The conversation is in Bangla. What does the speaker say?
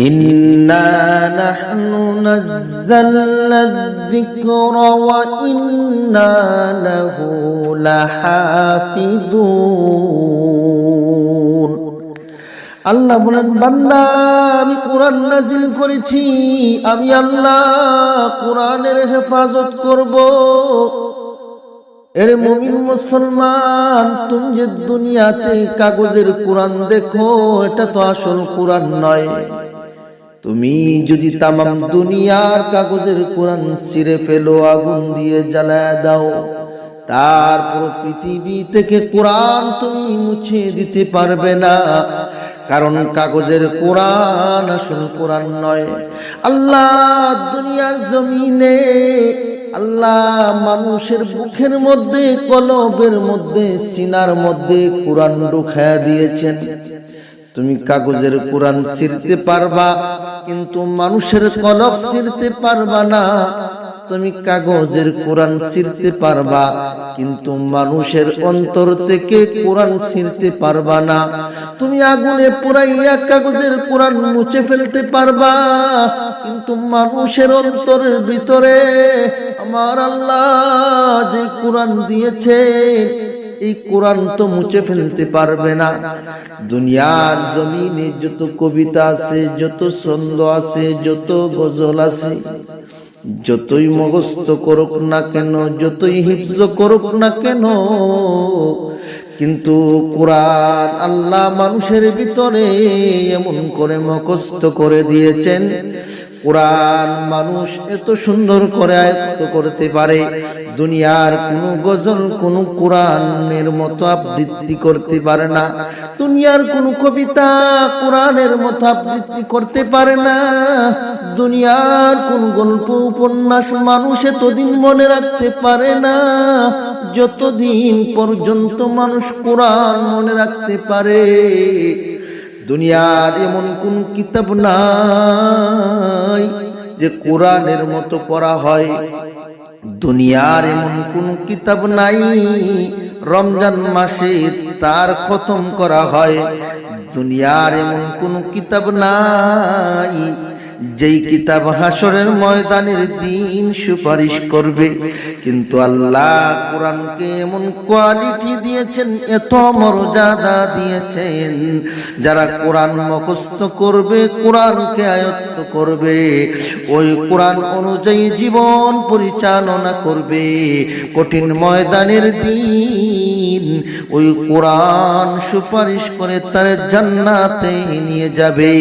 ইন্না নাহনু নাযালনা যিকরা ওয়া ইন্না লাহু লাহাফিযুন। আল্লাহ বলেন, বান্দা আমি কোরআন নাজিল করেছি, আমি আল্লাহ কোরআনের হেফাজত করব। এর মুমিন মুসলমান, তুমি যে দুনিয়াতে কাগজের কোরআন দেখো, এটা তো আসল কোরআন নয়। তুমি যদি তামাম দুনিয়ার কাগজের কোরআন ছিঁড়ে ফেলো, আগুন দিয়ে জ্বালায় দাও, তারপর পৃথিবী থেকে কোরআন তুমি মুছে দিতে পারবে না, কারণ কাগজের কোরআন আসল কোরআন নয়। আল্লাহ দুনিয়ার জমিনে আল্লাহ মানুষের বুকের মধ্যে, কলবের মধ্যে, সিনার মধ্যে কোরআন ঢুকায়া দিয়েছেন। তুমি কাগজের কোরআন ছিঁড়তে পারবা, কিন্তু মানুষের কলব ছিঁড়তে পারবা না। তুমি কাগজের কোরআন ছিঁড়তে পারবা, কিন্তু মানুষের অন্তর থেকে কোরআন ছিঁড়তে পারবা না। তুমি আগুনে পুরাইয়া কাগজের কোরআন মুছে ফেলতে পারবা, কিন্তু মানুষের অন্তরের ভিতরে আমার আল্লাহ যে কোরআন দিয়েছে, এই কোরআন তো মুছে ফেলতে পারবে না। দুনিয়ার জমিনে যত কবিতা আছে, যত ছন্দ আছে, যত গজল আছে, যতই মুখস্থ করুক না কেন, যতই হিফজ করুক না কেন, কিন্তু কোরআন আল্লাহ মানুষের ভিতরে এমন করে মুখস্থ করে দিয়েছেন, কোরআন মানুষ এত সুন্দর করে আয়ত্ত করতে পারে, দুনিয়ার কোনো গজল কোনো কোরআনের মতো আবৃত্তি করতে পারে না। দুনিয়ার কোনো কবিতা কোরআনের মতো আবৃত্তি করতে পারে না। দুনিয়ার কোন গল্প উপন্যাস মানুষ এতদিন মনে রাখতে পারে না, যতদিন পর্যন্ত মানুষ কোরআন মনে রাখতে পারে। দুনিয়ার এমন কোন কিতাব নাই যে কোরআনের মতো পড়া হয়। দুনিয়ার এমন কোন কিতাব নাই রমজান মাসে তার খতম করা হয়। দুনিয়ার এমন কোন কিতাব নাই যেই কিতাব হাসরের ময়দানের দিন সুপারিশ করবে। কিন্তু আল্লাহ কোরআনকে এমন কোয়ালিটি দিয়েছেন, এত মর্যাদা দিয়েছেন, যারা কোরআন মুখস্থ করবে, কোরআনকে আয়ত্ত করবে, ওই কোরআন অনুযায়ী জীবন পরিচালনা করবে, কঠিন ময়দানের দিন ওই কোরআন সুপারিশ করে তার জান্নাতে নিয়ে যাবে।